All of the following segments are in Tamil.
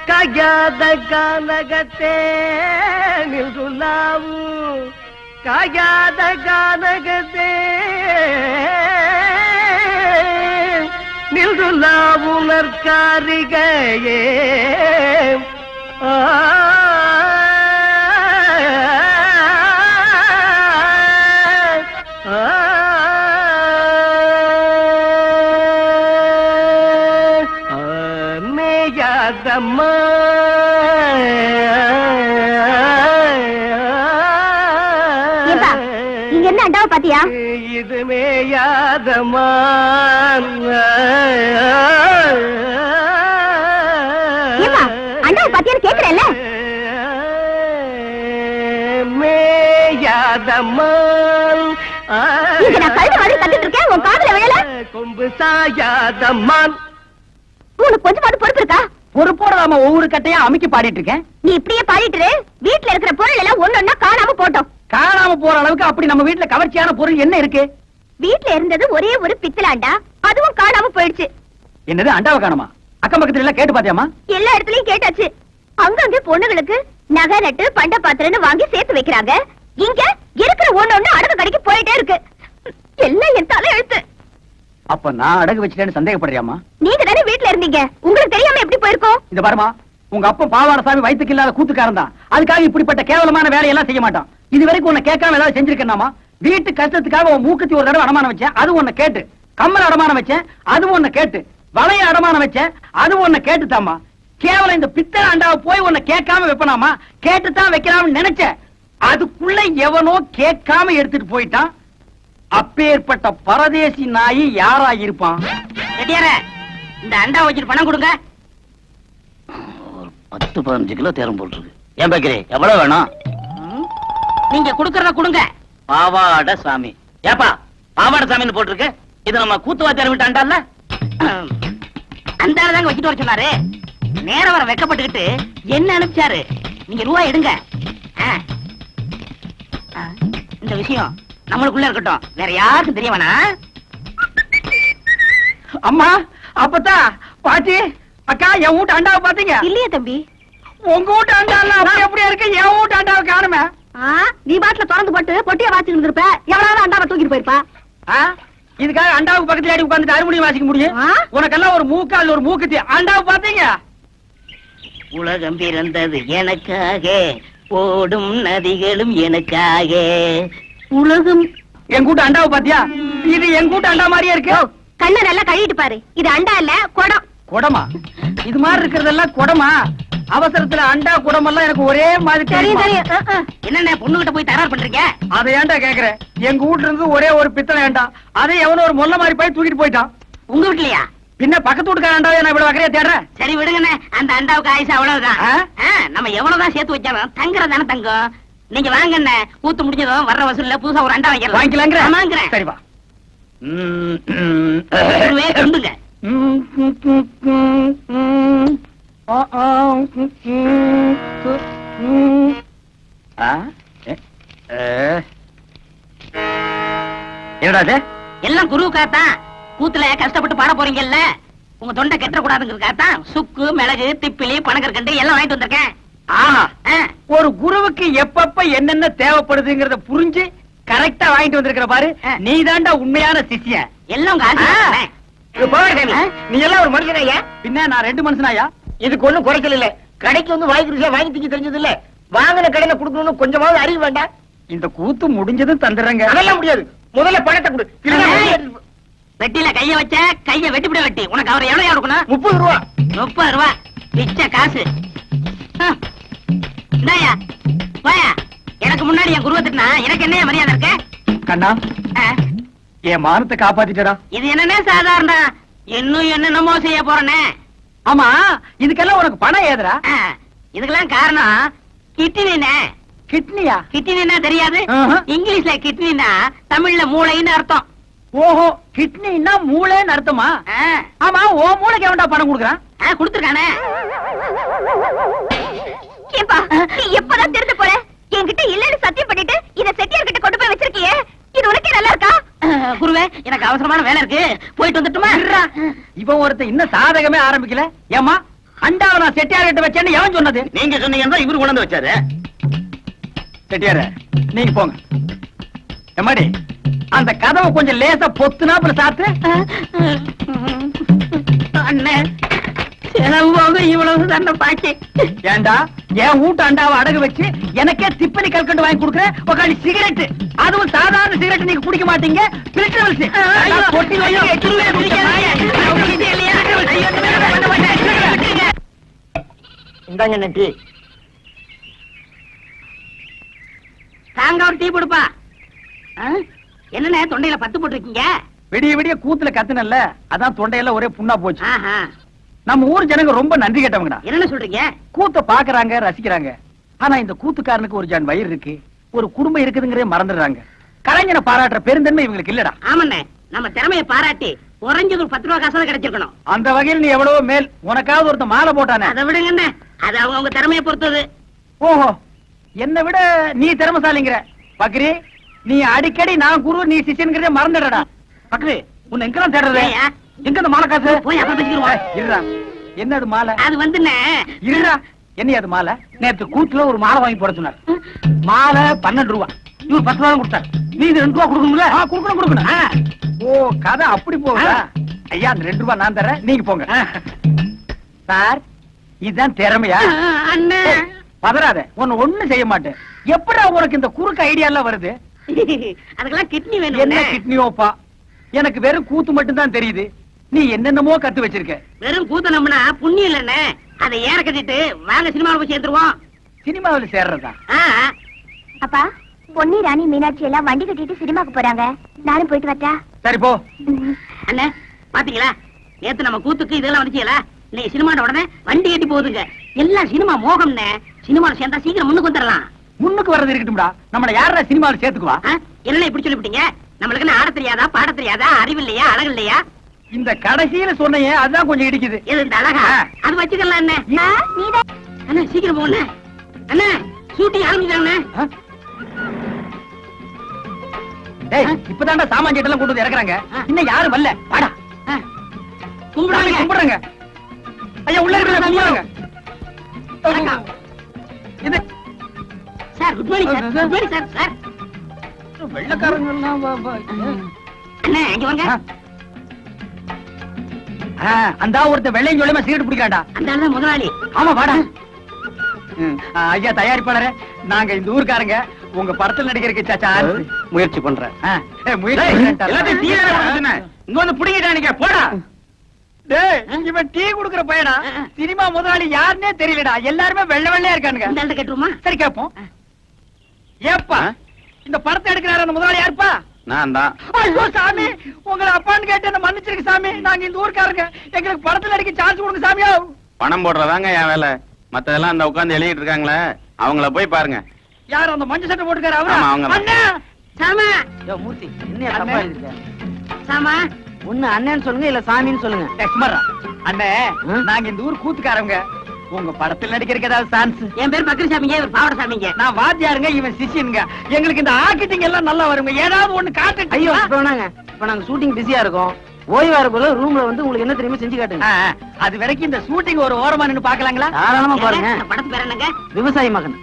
ಕಾಗ್ಯಾದ ಗಾನಗತೆ ನಿಲ್ದು ನಾವು ಕಾಗ್ಯಾದ ಗಾನಗತೆ ನಿಲ್ದು ನಾವು ನರ್ಕಾರಿಗೆ மேயாதம்மா இங்க என்ன அண்டாவை பாத்தியா? இது மேயாதம்மா அண்டாவை பாத்தியான்னு கேக்குறேன்ல. மேயாதம்மா இங்க நான் கழுத மாதிரி கத்திட்டு இருக்கேன், உன் காதுல விழல. கொம்பு சாயாதம்மா. உனக்கு கொஞ்சமாவது பொறுப்பு இருக்கா? பொறுப்போட நாம ஒவ்வொரு கட்டையா அமைக்க பாடிட்டு இருக்கேன். நீ இப்படியே பாடிட்டு வீட்டுல இருக்கிற பொருள் எல்லாம் ஒன்னொன்னா காணாம போட்டோம். காணாம போற அளவுக்கு அப்படி நம்ம வீட்டுல கவர்ச்சியான பொருள் என்ன இருக்கு? வீட்டுல இருந்தது ஒரே ஒரு பித்தளாண்டா, அதுவும் காணாம போயிடுச்சு. என்னது அண்டாவை காணுமா? அக்கம் பக்கத்துல எல்லாம் கேட்டு பாத்தியாமா? எல்லா இடத்துலயும் கேட்டாச்சு. அங்கங்க பொண்ணுங்களுக்கு நகை நட்டு பண்ட பாத்திரன்னு வாங்கி சேர்த்து வைக்கிறாங்க. இங்க இருக்கிற ஒண்ணு அடகு கடைக்கு போயிட்டே இருக்கு. எல்லாம் என் தலை எழுத்து. அப்ப நான் அடகு வச்சுட்டேன்னு சந்தேகப்படுறியாமா? நீங்க தானே வீட்டுல இருந்தீங்க, உங்களுக்கு தெரியாம எப்படி போயிருக்கோம்? இந்த பாருமா, உங்க அப்பா பாவாடசாமி வயிற்றுக்கு இல்லாத கூத்துக்காரன் தான். அதுக்காக இப்படிப்பட்ட கேவலமான வேலையெல்லாம் செய்ய மாட்டான். இது வரைக்கும் உன்னை கேட்காம ஏதாவது செஞ்சிருக்கேனாமா? வீட்டு கஷ்டத்துக்காக உன் மூக்குத்தி ஒரு தடவை அடமானம் வச்சேன், அது உன்னை கேட்டு. கம்மல் அடமானம் வச்சேன், அது உன்னை கேட்டு. வளைய அடமானம் வச்சேன், அது உன்னை கேட்டுதாமா. கேவலம் இந்த பித்தளை அண்டாவை போய் உன்னை கேட்காம வைப்பனாமா? கேட்டுத்தான் வைக்கலாம்னு நினைச்சேன். அதுக்குள்ள எவனோ கேட்காம எடுத்துட்டு போயிட்டான். அப்பேற்பட்ட பரதேசி நாயி யாரா இருப்பான்? இந்த அண்டா வச்சுட்டு பணம் கொடுங்க. ஒரு 10-15 கிலோ தேரம் போட்டுருக்கு. ஏன் பாக்கிறே, எவ்வளவு வேணும்? நீங்க கொடுக்கறத கொடுங்க. பாவாட சாமி. ஏப்பா பாவாட சாமின்னு போட்டிருக்கு? இது நம்ம கூத்துவாத்தியார் விட்டு அண்டால அந்த தாங்க வச்சுட்டு வர சொன்னாரு. நேரம் வர வெக்கப்பட்டுக்கிட்டு என்ன அனுப்பிச்சாரு. நீங்க ரூபாய் எடுங்க. இந்த விஷயம் நம்மளுக்குள்ள இருக்கட்டும், வேற யாருக்கும் தெரிய வேணாம். அம்மா, அப்பத்தா, பாட்டி, அக்கா, என் வீட்டு அண்டாவை பாத்தீங்க? இல்லையே தம்பி. உங்க வீட்டு அண்டா அப்படியே இருக்கு, என் வீட்டு அண்டாவை காணுமே. நீ பாட்டுல திறந்து போட்டு பொட்டிய வாசிட்டு இருந்திருப்ப, எவ்வளவு அண்டாவை தூக்கிட்டு போயிருப்பா. இதுக்காக அண்டாவுக்கு பக்கத்துல அடி உட்கார்ந்துட்டு அறுமணியும் வாசிக்க முடியும்? உனக்கெல்லாம் ஒரு மூக்கால் ஒரு மூக்குத்தி. அண்டாவை பாத்தீங்க? உலகம் பிறந்தது எனக்காக, ஓடும் நதிகளும் எனக்காக. உலகம். என் கூட்ட அண்டாவை பாத்தியா? இது என் கூட்ட அண்டா மாதிரியே இருக்கு. கண்ணை நல்லா கழுவிட்டு பாரு. இது அண்டா இல்ல, குடம். குடமா? இது மாதிரி இருக்கிறதெல்லாம் குடமா? அவசரத்துல அண்டா குடம் எல்லாம் எனக்கு ஒரே மாதிரி தெரியும். என்ன பொண்ணு கிட்ட போய் தயார் பண்றீங்க? அதை ஏன்டா கேக்குறேன்? எங்க வீட்டுல இருந்து ஒரே ஒரு பித்தளை ஏண்டா, அதை எவனோ ஒரு மொல்ல மாதிரி போய் தூக்கிட்டு போயிட்டான். உங்க வீட்லயா? பின்ன பக்கத்து வீட்டுக்கார அண்டாவை நான் இவ்வளவு வகையா தேடுறேன். சரி விடுங்கண்ணே, அந்த அண்டாவுக்கு ஆயுசு அவ்வளவுதான். நம்ம எவ்வளவுதான் சேர்த்து வச்சாலும் தங்குறதானே தங்கம். நீங்க வாங்கண்ணே, கூத்து முடிஞ்சதும் வர்ற வசூல்ல புதுசா ஒரு அண்டா வைக்கலாம். வாங்கிக்கலாங்கிறேன். சரி வா. சொல்லுங்க. என்னடா எல்லாம் குருவுக்காத்தான். கூத்துல கஷ்டப்பட்டு பாட போறீங்கல்ல, உங்க தொண்டை கெட்ட கூடாதுங்கிறதுக்காகத்தான் சுக்கு, மிளகு, திப்பிலி, பனகற்கண்டு எல்லாம் வாங்கிட்டு வந்திருக்கேன். ஒரு குருவுக்கு எப்பப்ப என்னென்ன தேவைப்படுதுங்கிறத புரிஞ்சு கரெக்டா வாங்கிட்டு வந்திருக்கிற பாரு. நீ தாண்டா உண்மையான சிஷ்யன். எல்லாம் உங்க ஆசை. நீ எல்லாம் ஒரு மனுஷனாயா? பின்ன நான் 2 மனுஷனாயா? இதுக்கு ஒண்ணும் குறைச்சல் இல்ல. கடைக்கு வந்து வாங்கி ருசியா வாங்கி திங்க தெரிஞ்சது இல்ல. வாங்கின கடையில குடுக்கணும்னு கொஞ்சமாவது அறிவு வேண்டாம். இந்த கூத்து முடிஞ்சதும் தந்துடுறேங்க. அதெல்லாம் முடியாது. முதல்ல பணத்தை கொடு. வெட்டில கைய வச்ச கைய வெட்டிவிட வெட்டி. உனக்கு அவர் எவ்வளவு கொடுக்கணும்? 30 ரூபா. 30 ரூபா பிச்சை காசு. இந்தாயா வாயா. எனக்கு முன்னாடி என் குருவை திட்டினா எனக்கு என்ன மரியாதை இருக்க? கண்ணா, என் மானத்தை காப்பாத்திட்டடா. இது என்னன்னே சாதாரண, இன்னும் என்னென்னமோ செய்ய போறனே. ஆமா, இதுக்கெல்லாம் உனக்கு பணம் ஏதுடா? இதுக்கெல்லாம் காரணம் கிட்னினே. கிட்னியா? கிட்னினா தெரியாது? இங்கிலீஷ்ல கிட்னினா தமிழ்ல மூளைன்னு அர்த்தம். ஓஹோ, கிட்னினா மூளைன்னு அர்த்தமா? ஆமா, ஓ மூளைக்கு எவன்டா பணம் கொடுக்குறான்? கொடுத்துருக்கானே. நீ எப்பதான் திருத்த போற? என்கிட்ட எனக்கு அவசரமான வேலை இருக்கு, போயிட்டு வந்துட்டுமா? இவன் ஒருத்தன் இன்னும் சாதகமே ஆரம்பிக்கல. ஏமா அண்டாவை நான் செட்டியார் கிட்ட வச்சேன்னு எவன் சொன்னது? நீங்க சொன்னீங்கன்னா இவரு கொண்டு வந்து வச்சாரு. செட்டியார நீங்க போங்க. எம்மாடி அந்த கதவை கொஞ்சம் லேசா பொத்துனாப்புல சாத்து. அண்ணே, செலவு போக இவ்வளவு தண்டை பாக்கி. ஏண்டா என் வீட்டு அண்டாவை அடகு வச்சு எனக்கே திப்பலி கல்கண்டு வாங்கி கொடுக்குற உக்காடி சிகரெட், அதுவும் சாதாரண சிகரெட் நீங்க குடிக்க மாட்டீங்க. பில்டர் கொட்டி இந்தாங்க நன்றி. தாங்க ஒரு டீ கொடுப்பா. என்னண்ணே தொண்டையில பத்து போட்டிருக்கீங்க? விடிய விடிய கூத்துல கத்துனல்ல, அதான் தொண்டையெல்லாம் ஒரே புண்ணா போச்சு. ஆஹா. நம்ம ஊர் ஜனங்க ரொம்ப நன்றி கேட்டவங்கடா. என்னன்னு சொல்றீங்க? கூத்த பாக்குறாங்க, ரசிக்கிறாங்க. ஆனா இந்த கூத்துக்காரனுக்கு ஒரு ஜான் வயிறு இருக்கு, ஒரு குடும்பம் இருக்குதுங்கிறதே மறந்துடுறாங்க. கலைஞனை பாராட்டுற பெருந்தன்மை இவங்களுக்கு இல்லடா. ஆமாண்ணே, நம்ம திறமையை பாராட்டி குறைஞ்சது ஒரு 10 ரூபா காசாவது கிடைச்சிருக்கணும். அந்த வகையில் நீ எவ்வளவோ மேல். உனக்காவது ஒருத்த மாலை போட்டானே. அதை விடுங்கண்ணே, அது அவங்க திறமையை பொறுத்தது. ஓஹோ, என்னை விட நீ திறமசாலிங்கிற. பக்ரி, நீ அடிக்கடி நான் குரு நீ சிஷ்யன்கிறதே மறந்துடடா. பக்ரி, உன்னை எங்கெல்லாம் தேடுறது? ஏய்யா? எங்க இந்த மாலை காசு? போய் அப்புறம் பேசிக்கிருவோம். இருடா, என்னது மாலை? அது வந்துண்ணே, இருடா, என்ன அது மாலை? நேத்து கூத்துல ஒரு மாலை வாங்கி போட சொன்னார். மாலை 12 ரூபா, இவர் 10 ரூபா கொடுத்தார். நீ இது 2 ரூபா கொடுக்கணும்ல? கொடுக்கணும். ஓ, கதை அப்படி போகுதா? ஐயா, அந்த 2 ரூபா நான் தரேன், நீங்க போங்க. சார், இதுதான் திறமையா? அண்ணே. பதறாத, உன்னை ஒண்ணும் செய்ய மாட்டேன். எப்படா உனக்கு இந்த குறுக்கு ஐடியா எல்லாம் வருது? அதுக்கெல்லாம் கிட்னி என்ன வேணும். கிட்னியோப்பா? எனக்கு வெறும் கூத்து மட்டும் தான் தெரியுது. நீ என்னென்னமோ கத்து வச்சிருக்க. வெறும் கூத்த நம்பினா புண்ணியம் இல்லண்ணே. அதை ஏற கட்டிட்டு வாங்க சினிமாவில் போய் சேர்ந்துருவோம். சினிமாவில் சேர்றதா? அப்பா, பொன்னி ராணி மீனாட்சி எல்லாம் வண்டி கட்டிட்டு சினிமாக்கு போறாங்க. நானும் போயிட்டு வரட்டா? சரி போ. அண்ணே, பாத்தீங்களா, நேத்து நம்ம கூத்துக்கு இதெல்லாம் வந்துச்சீங்களா? நீ சினிமாட உடனே வண்டி கட்டி போகுதுங்க. எல்லாம் சினிமா மோகம்னே. சினிமாவில் சேர்ந்தா சீக்கிரம் முன்னுக்கு வந்துடலாம். முன்னுக்கு வர்றது இருக்கட்டும்டா. நம்மள யாரா சினிமாவில் சேர்த்துக்குவா? என்ன இப்படி சொல்லிவிட்டீங்க? நம்மளுக்கு என்ன ஆட தெரியாதா, பாட தெரியாதா, அறிவு இல்லையா, அழகு இல்லையா? இந்த கடைசியில சொன்னையே அதுதான் கொஞ்சம் இடிக்குது. இது இந்த அழகா? அது வச்சுக்கலாம் அண்ணே. நீதான் அண்ணா சீக்கிரம் போங்க அண்ணே. ஷூட்டிங் ஆரம்பிச்சாங்கண்ணே. டேய், இப்பதான்டா சாமான் எல்லாம் கொண்டு வந்து இறக்குறாங்க. இன்னும் யாரும் வரல. வாடா. கும்பிடுவாங்க. கும்பிடுறாங்க. ஐயா, உள்ள இருக்கிற கும்பிடுறாங்க. இது sir, good morning sir. Good morning sir. Sir, வெள்ளக்காரங்க எல்லாம் அண்ணே இங்க வாங்க. அந்த ஒருத்த வெள்ளையும் சொல்லியமா சிகரெட் பிடிக்கிறான்டா. அந்த ஆளு தான் முதலாளி. ஆமா, வாடா. ஐயா, தயாரிப்பாளரே, நாங்க இந்த ஊர்க்காரங்க உங்க படத்தில் நடிக்கிறதுக்கு சான்ஸ் முயற்சி பண்றேன். எல்லாத்தையும் டீ வேற கொடுத்துனே. இங்க வந்து புடிங்கிட்டானுங்க, போடா. டேய், இவன் டீ குடுக்குற பையனா? சினிமா முதலாளி யாருன்னே தெரியலடா. எல்லாருமே வெள்ளை வெள்ளையா இருக்கானுங்க. இந்த ஆள்கிட்ட கேட்டுருமா? சரி, கேப்போம். ஏப்பா, இந்த படத்தை எடுக்கிறாரு அந்த முதலாளி யாருப்பா? நான் தான். ஐயோ சாமி, உங்களை அப்பான்னு கேட்டு என்ன மன்னிச்சிருக்கு சாமி. நாங்க இந்த ஊர்க்காரங்க, எங்களுக்கு படத்துல நடிக்க சான்ஸ் கொடுங்க சாமியா. பணம் போடுறதாங்க என் வேலை. மத்ததெல்லாம் அந்த உட்கார்ந்து எழுதிட்டு இருக்காங்களே, அவங்கள போய் பாருங்க. யார் அந்த மஞ்சள் சட்டை போட்டுக்காரு? அவரா? ஆமா, அவங்க தான். அண்ணா! சாமா, மூர்த்தி, என்ன தப்பா எழுதிருக்க? சாமா. ஒண்ணு அண்ணன்னு சொல்லுங்க, இல்ல சாமின்னு சொல்லுங்க. டேய், சும்மாடா. அண்ணே, நாங்க இந்த ஊர் கூத்துக்காரங்க. உங்க படத்தில் நடிக்கிறதுக்கு ஏதாவது சான்ஸ்? என் பேர் பக்ரி சாமிங்க, இவர் பாவட சாமிங்க. நான் வாத்தியாருங்க, இவன் சிஷியனுங்க. எங்களுக்கு இந்த ஆக்கிட்டிங் எல்லாம் நல்லா வருங்க. ஏதாவது ஒண்ணு காட்டு. ஐயோ, இப்ப நாங்க ஷூட்டிங் பிஸியா இருக்கோம். ஓய்வா இருக்குள்ள ரூம்ல வந்து உங்களுக்கு என்ன தெரியுமா செஞ்சு காட்டுங்க. அது வரைக்கும் இந்த ஷூட்டிங் ஒரு ஓரமா நின்னு பாக்கலாங்களா? தாராளமா பாருங்க. இந்த படத்து பேர் என்னங்க? விவசாயி மகன்.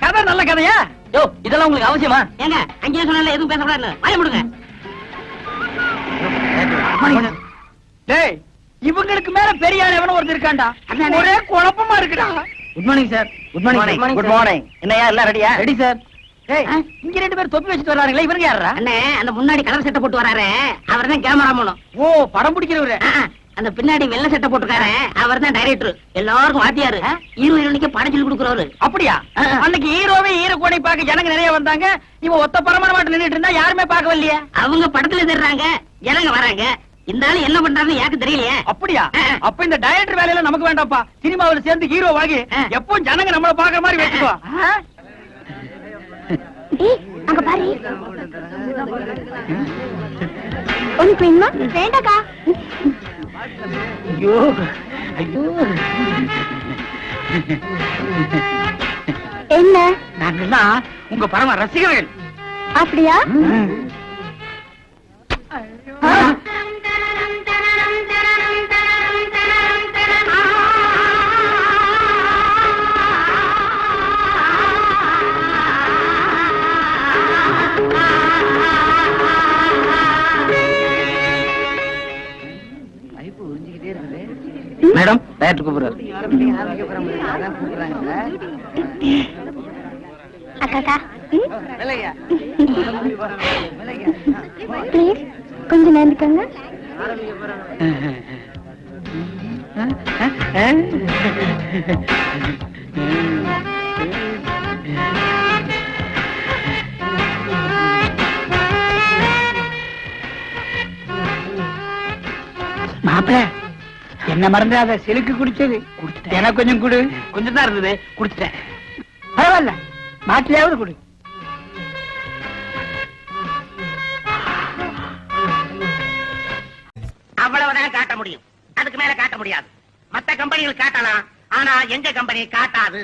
கதை நல்ல கதையா? யோ, இதெல்லாம் உங்களுக்கு அவசியமா? ஏங்க, அங்கேயே சொன்னால எதுவும் பேசக்கூடாது. வாய முடுங்க. டேய், இவங்களுக்கு மேல பெரிய ஆள் எவனோ ஒருத்தர் இருக்காண்டா. ஒரே குழப்பமா இருக்குடா. Good morning sir. Good morning. Good morning. என்னையா எல்லாம் ரெடியா? Ready sir. டேய், இங்க 2 பேர் தொப்பி வச்சிட்டு வராங்களே, இவங்க யாரா? அண்ணே, அந்த முன்னாடி கலர் சட்டை போட்டு வராரு, அவர் தான் கேமரா மூலம். ஓ, படம் பிடிக்கிறவரு. அந்த பின்னாடி வெள்ளை சட்டை போட்டுக்காரு, அவர் தான் டைரக்டர். எல்லாருக்கும் வாத்தியாரு. ஹீரோ ஹீரோனிக்கு படம் சொல்லி கொடுக்குறவரு. அப்படியா? அன்னைக்கு ஹீரோவே ஹீரோ கோணை பார்க்க ஜனங்க நிறைய வந்தாங்க. இவன் ஒத்த பரமான மாட்டு நின்னுட்டு இருந்தா யாருமே பார்க்க வரலையே. அவங்க படத்துல தெரிறாங்க, ஜனங்க வராங்க. இந்த ஆளு என்ன பண்றாருன்னு எனக்கு தெரியலையே. அப்படியா? அப்ப இந்த டைரக்டர் வேலையில நமக்கு வேண்டாம்ப்பா. சினிமாவுல சேர்ந்து ஹீரோ வாங்கி எப்பவும் ஜனங்க நம்மள பாக்குற மாதிரி வச்சுக்கோ. ஏய், அங்க பாரு. உனக்கு வேணுமா? வேண்டாக்கா. ஐயோ, ஐயோ. என்ன? நாங்கெல்லாம் உங்க பரம ரசிகர்கள். அப்படியா? ஐயோ. மேடம் டயட் கூப்பிடுறாரு. அக்கா ப்ளீஸ் கொஞ்சம் நேர்ந்துக்கங்க. மாப்பிள என்ன மறந்துடாத, செலுக்கு குடிச்சது எனக்கு கொஞ்சம் கொடு. கொஞ்சம் தான் இருந்தது, குடிச்சிட்டேன். பரவாயில்ல, மாட்டிலையாவது கொடு. அவ்வளவுதான் காட்ட முடியும், அதுக்கு மேல காட்ட முடியாது. மத்த கம்பெனிகள் காட்டலாம், ஆனா எங்க கம்பெனி காட்டாது.